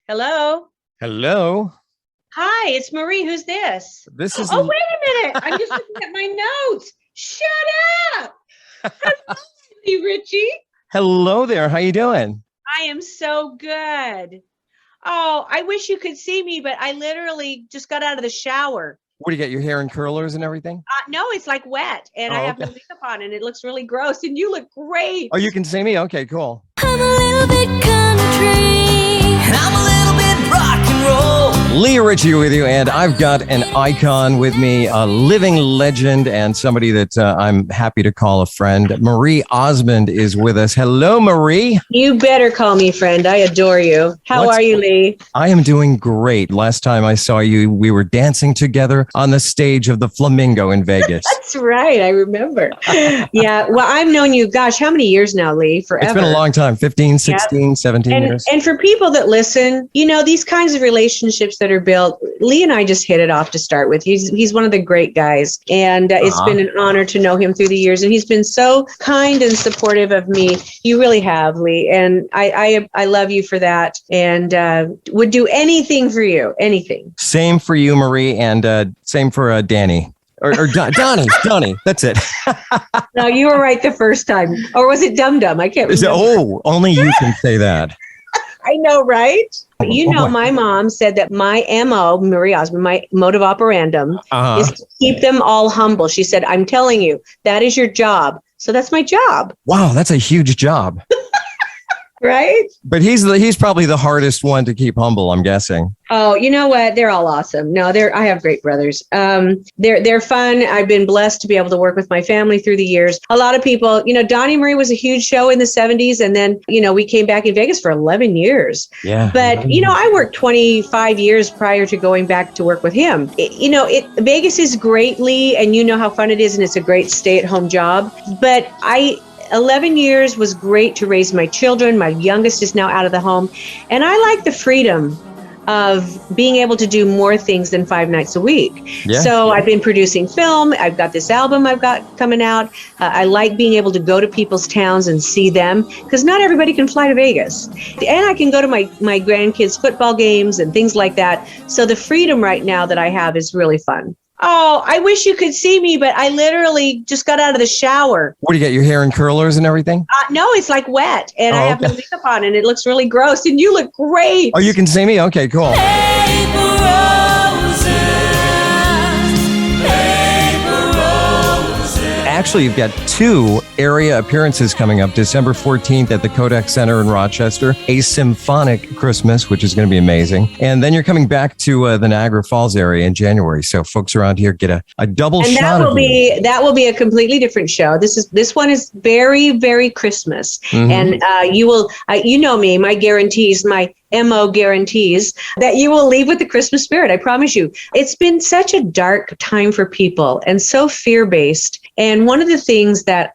Hello. Hello. Hi, it's Marie. Who's this? This is Oh, wait a minute. I'm just looking at my notes. Shut up. Hello, Lee Richey. Hello there. How you doing? I am so good. Oh, I wish you could see me, but I literally just got out of the shower. What do you get? Your hair in curlers and everything? No, it's like wet, and I Oh, have no okay. makeup on, and it looks really gross. And you look great. Oh, you can see me? Okay, cool. I'm a little bit country, and I'm a little bit rock and roll. Lee Richey with you, and I've got an icon with me, a living legend, and somebody that I'm happy to call a friend. Marie Osmond is with us. Hello, Marie. You better call me friend. I adore you. How are you, Lee? I am doing great. Last time I saw you, we were dancing together on the stage of the Flamingo in Vegas. That's right. I remember. Yeah. Well, I've known you, gosh, how many years now, Lee? Forever. It's been a long time, 15, 16, 17 years. And for people that listen, you know, these kinds of relationships that are built, Lee and I just hit it off to start with. He's one of the great guys. And it's been an honor to know him through the years. And he's been so kind and supportive of me. You really have, Lee. And I love you for that. And would do anything for you. Anything. Same for you, Marie, and same for Danny. Or Donnie. That's it. No, you were right the first time. Or was it Dum Dum? I can't remember. Oh, only you can say that. I know, right? You know, my mom said that my MO, Marie Osmond, my mode of operandum is to keep them all humble. She said, I'm telling you, that is your job. So that's my job. Wow, that's a huge job. Right? But he's probably the hardest one to keep humble, I'm guessing. Oh, you know what? They're all awesome. No, I have great brothers. They're fun. I've been blessed to be able to work with my family through the years. A lot of people, you know, Donnie Marie was a huge show in the 70s. And then, you know, we came back in Vegas for 11 years. Yeah. But, you know, I worked 25 years prior to going back to work with him. Vegas is greatly, and you know how fun it is. And it's a great stay-at-home job. But 11 years was great to raise my children. My youngest is now out of the home. And I like the freedom of being able to do more things than 5 nights a week. Yeah. So I've been producing film. I've got this album I've got coming out. I like being able to go to people's towns and see them because not everybody can fly to Vegas. And I can go to my grandkids' football games and things like that. So the freedom right now that I have is really fun. Oh, I wish you could see me, but I literally just got out of the shower. What do you get? Your hair in curlers and everything? No, it's like wet, and I have no makeup on, and it looks really gross. And you look great. Oh, you can see me? Okay, cool. Actually, you've got 2 area appearances coming up. December 14th at the Kodak Center in Rochester, a symphonic Christmas, which is going to be amazing. And then you're coming back to the Niagara Falls area in January. So folks around here get a double shot. And that will be a completely different show. This one is very, very Christmas. Mm-hmm. And you will, you know me, my guarantees, my MO guarantees that you will leave with the Christmas spirit. I promise you. It's been such a dark time for people and so fear-based. And one of the things that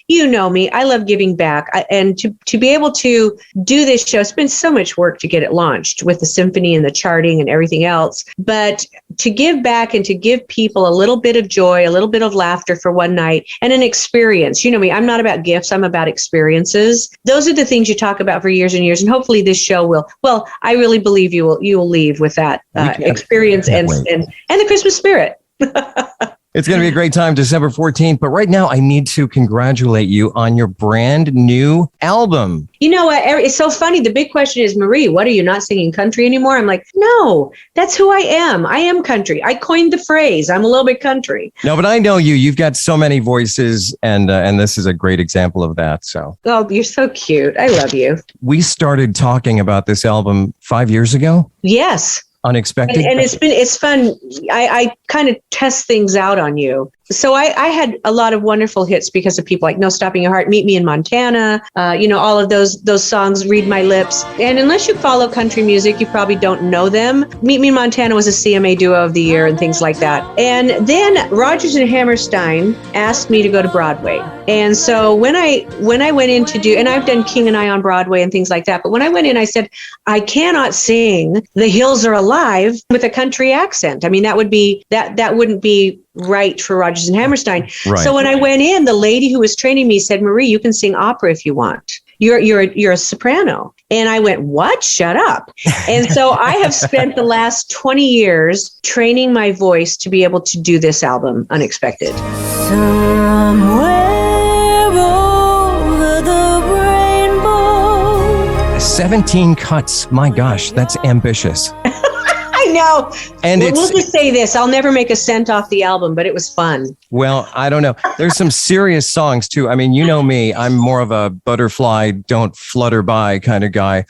you know me, I love giving back. And to be able to do this show, it's been so much work to get it launched with the symphony and the charting and everything else. But to give back and to give people a little bit of joy, a little bit of laughter for one night and an experience. You know me, I'm not about gifts. I'm about experiences. Those are the things you talk about for years and years. And hopefully this show will. Well, I really believe you will leave with that experience and the Christmas spirit. It's going to be a great time, December 14th. But right now, I need to congratulate you on your brand new album. You know what? It's so funny. The big question is, Marie, what, are you not singing country anymore? I'm like, no, that's who I am. I am country. I coined the phrase. I'm a little bit country. No, but I know you. You've got so many voices, and this is a great example of that. So. Oh, you're so cute. I love you. We started talking about this album 5 years ago. Yes. Unexpected. And it's fun. I kind of test things out on you. So I had a lot of wonderful hits because of people like No Stopping Your Heart, Meet Me in Montana, all of those songs, Read My Lips. And unless you follow country music, you probably don't know them. Meet Me in Montana was a CMA Duo of the Year and things like that. And then Rodgers and Hammerstein asked me to go to Broadway. And so when I went in to do, and I've done King and I on Broadway and things like that, but when I went in, I said, I cannot sing The Hills Are Alive with a country accent. I mean, that wouldn't be right for Rodgers and Hammerstein. Right. So when I went in, the lady who was training me said, Marie, you can sing opera if you want. You're a soprano. And I went, what? Shut up. And so I have spent the last 20 years training my voice to be able to do this album, Unexpected. Somewhere over the rainbow. 17 cuts. My gosh, that's ambitious. I know. And we'll just say this. I'll never make a cent off the album, but it was fun. Well, I don't know. There's some serious songs too. I mean, you know me, I'm more of a butterfly, don't flutter by kind of guy.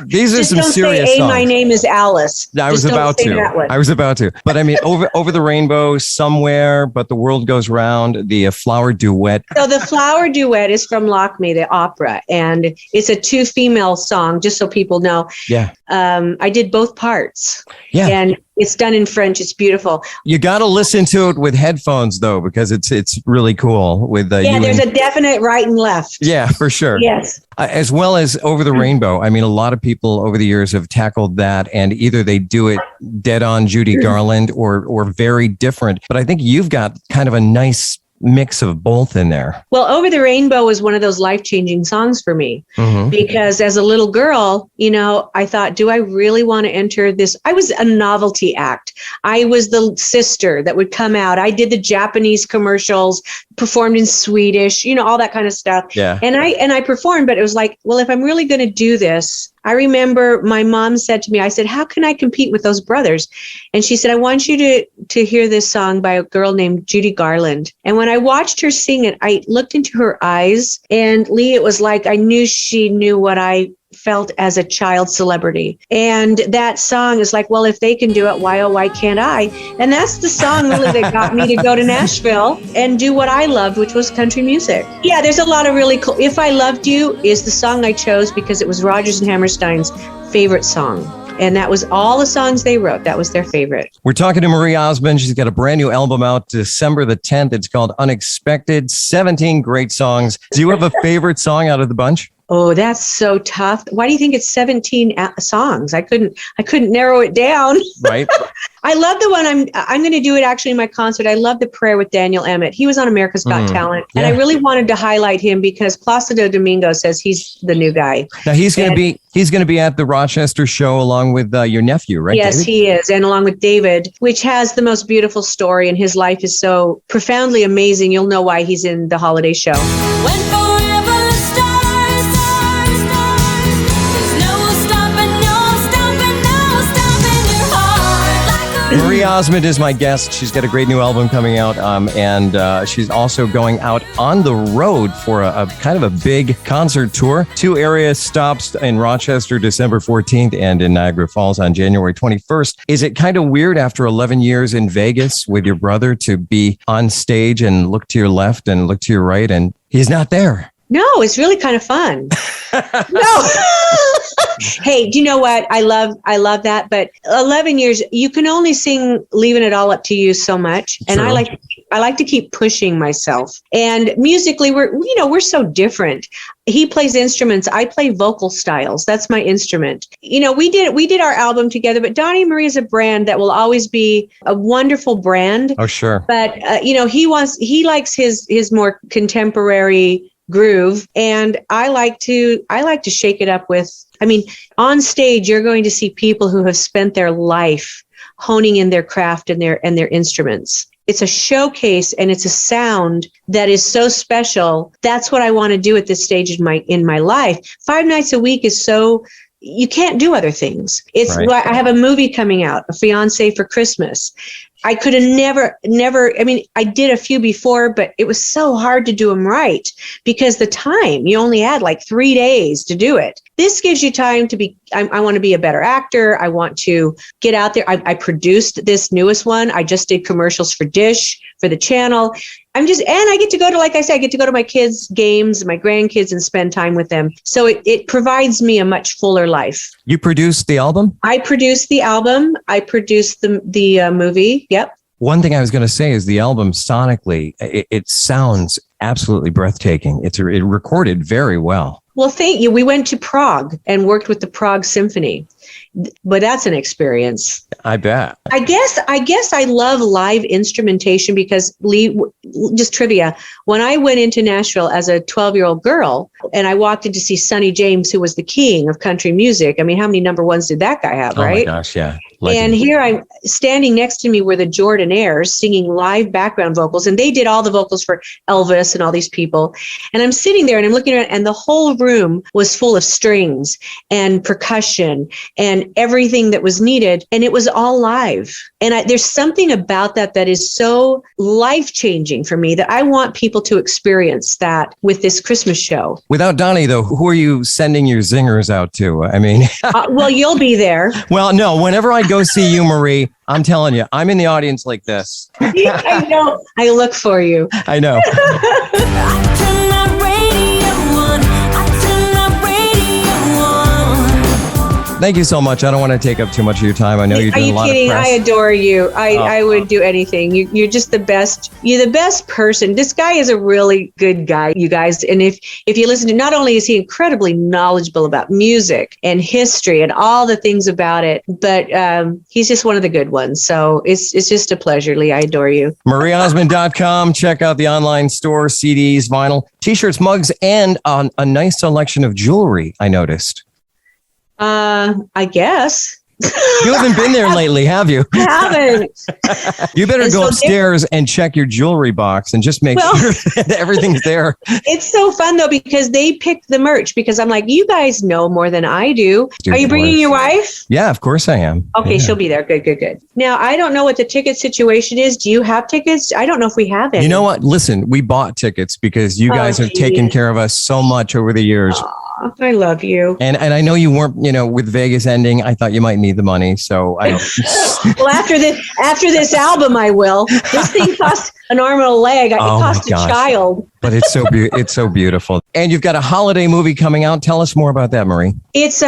These are just some don't serious say, songs. my name is Alice. I was about to. But I mean, over the rainbow, somewhere, but the world goes round. The flower duet. So the flower duet is from Lock Me, the opera, and it's a 2-female song. Just so people know. Yeah. I did both parts. Yeah. And it's done in French. It's beautiful. You got to listen to it with headphones though, because it's really cool. With there's a definite right and left. Yeah, for sure. Yes. As well as Over the Rainbow. I mean, a lot of people over the years have tackled that, and either they do it dead on Judy Garland or very different. But I think you've got kind of a nice mix of both in there. Well, Over the Rainbow was one of those life-changing songs for me because as a little girl, I thought, do I really want to enter this? I was a novelty act. I was the sister that would come out. I did the Japanese commercials, performed in Swedish, all that kind of stuff. Yeah. And I performed, but it was like, well, if I'm really going to do this, I remember my mom said to me, I said, how can I compete with those brothers? And she said, I want you to hear this song by a girl named Judy Garland. And when I watched her sing it, I looked into her eyes, and Lee, it was like I knew she knew what I felt as a child celebrity. And that song is like, well, if they can do it, why, oh, why can't I? And that's the song really that got me to go to Nashville and do what I loved, which was country music. Yeah, there's a lot of really cool. If I Loved You is the song I chose because it was Rodgers and Hammerstein's favorite song. And that was all the songs they wrote. That was their favorite. We're talking to Marie Osmond. She's got a brand new album out December the 10th. It's called Unexpected. 17 great songs. Do you have a favorite song out of the bunch? Oh, that's so tough. Why do you think it's 17 songs? I couldn't narrow it down. Right. I love the one I'm going to do it actually in my concert. I love the prayer with Daniel Emmett. He was on America's Got Talent. And I really wanted to highlight him because Placido Domingo says he's the new guy. Now he's going to be at the Rochester show along with your nephew, right? Yes, David? he is. And along with David, which has the most beautiful story, and his life is so profoundly amazing. You'll know why he's in the holiday show. When forever stars, there's no stopping your heart. Marie Osmond is my guest. She's got a great new album coming out, and she's also going out on the road for a kind of a big concert tour. 2 area stops in Rochester, December 14th, and in Niagara Falls on January 21st. Is it kind of weird after 11 years in Vegas with your brother to be on stage and look to your left and look to your right, and he's not there? No, it's really kind of fun. No. Hey, do you know what? I love that. But 11 years, you can only sing Leaving It All Up to You so much. And True. I like to keep pushing myself. And musically, we're so different. He plays instruments. I play vocal styles. That's my instrument. We did our album together, but Donnie Marie is a brand that will always be a wonderful brand. Oh, sure. But, he likes his more contemporary groove, and I like to shake it up with, on stage you're going to see people who have spent their life honing in their craft and their instruments. It's a showcase, and it's a sound that is so special. That's what I want to do at this stage in my life. 5 nights a week is so, you can't do other things. It's right. I have a movie coming out, A Fiancé for Christmas. I could have never, I did a few before, but it was so hard to do them right because the time, you only had like 3 days to do it. This gives you time to be, I want to be a better actor. I want to get out there. I produced this newest one. I just did commercials for Dish, for the channel. And I get to go to, like I said, I get to go to my kids' games, my grandkids, and spend time with them. So it provides me a much fuller life. You produced the album? I produced the album. I produced the movie. Yep. One thing I was going to say is the album sonically, it sounds absolutely breathtaking. It recorded very well. Well, thank you. We went to Prague and worked with the Prague Symphony. But that's an experience. I bet. I guess I love live instrumentation because, Lee, just trivia, when I went into Nashville as a 12-year-old girl and I walked in to see Sonny James, who was the king of country music. I mean, how many number ones did that guy have, right? Oh my gosh, yeah. And here I'm standing next to me were the Jordanaires singing live background vocals, and they did all the vocals for Elvis and all these people. And I'm sitting there and I'm looking around, and the whole room was full of strings and percussion and everything that was needed, and it was all live. And there's something about that is so life-changing for me that I want people to experience that with this Christmas show. Without Donnie, though, who are you sending your zingers out to? I mean, well, you'll be there. Well, no, whenever I go see you, Marie, I'm telling you, I'm in the audience like this. I know. I look for you. I know. Thank you so much. I don't want to take up too much of your time. I know you're doing a lot of press. Are you kidding? I adore you. I would do anything. You're just the best. You're the best person. This guy is a really good guy, you guys. And if you listen to, not only is he incredibly knowledgeable about music and history and all the things about it, but he's just one of the good ones. So it's just a pleasure, Lee. I adore you. MarieOsmond.com. Check out the online store, CDs, vinyl, T-shirts, mugs, and a nice selection of jewelry, I noticed. I guess. You haven't been there lately, have you? I haven't. You better go upstairs and check your jewelry box and just make sure that everything's there. It's so fun, though, because they pick the merch, because I'm like, you guys know more than I do. Are you bringing your wife? Yeah, of course I am. Okay, she'll be there. Good. Now, I don't know what the ticket situation is. Do you have tickets? I don't know if we have any. You know what? Listen, we bought tickets because you guys have taken care of us so much over the years. I love you. And I know you weren't, with Vegas ending, I thought you might need the money. So I well, after this album, I will. This thing cost an arm and a leg. It cost a child. But it's so beautiful. And you've got a holiday movie coming out. Tell us more about that, Marie. It's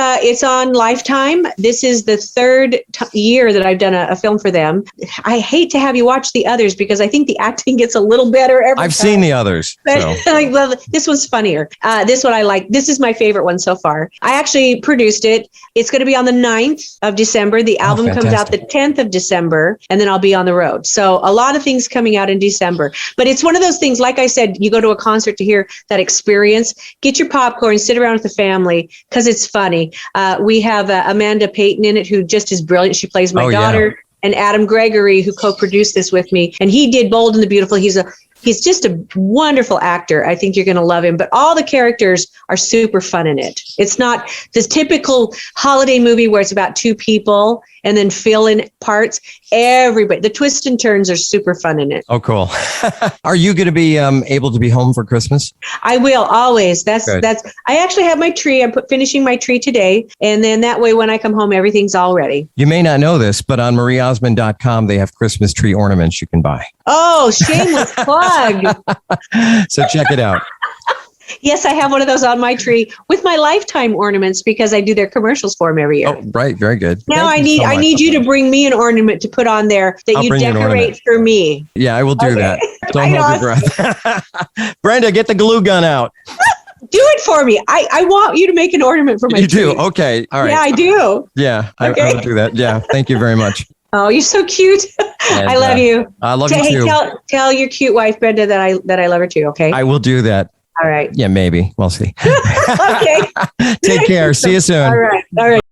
on Lifetime. This is the third year that I've done a film for them. I hate to have you watch the others because I think the acting gets a little better every time. I've seen the others. But I love this one's funnier. This one I like. This is my favorite one so far. I actually produced it. It's going to be on the 9th of December. The album comes out the 10th of December, and then I'll be on the road. So a lot of things coming out in December. But it's one of those things, like I said, you go to a concert to hear that experience. Get your popcorn, sit around with the family, because it's funny. We have Amanda Payton in it, who just is brilliant. She plays my daughter. Yeah. And Adam Gregory, who co-produced this with me. And he did Bold and the Beautiful. He's just a wonderful actor. I think you're going to love him. But all the characters are super fun in it. It's not this typical holiday movie where it's about two people and then fill in parts. Everybody, the twists and turns are super fun in it. Oh, cool. Are you going to be able to be home for Christmas? I will, always. I actually have my tree. I'm finishing my tree today. And then that way, when I come home, everything's all ready. You may not know this, but on MarieOsmond.com, they have Christmas tree ornaments you can buy. Oh, shameless plug. So check it out. Yes, I have one of those on my tree with my Lifetime ornaments because I do their commercials for them every year. Oh, right. Very good. Now I need you to bring me an ornament to put on there that you decorate for me. Yeah, I will do that. Don't hold your breath. Brenda, get the glue gun out. Do it for me. I want you to make an ornament for my tree. You do? Okay. All right. Yeah, I do. Yeah, okay. I will do that. Yeah. Thank you very much. Oh, you're so cute. And, I love you. I love you too. Tell your cute wife, Brenda, that I love her too, okay? I will do that. All right. Yeah, maybe. We'll see. Okay. Take care. See you soon. All right.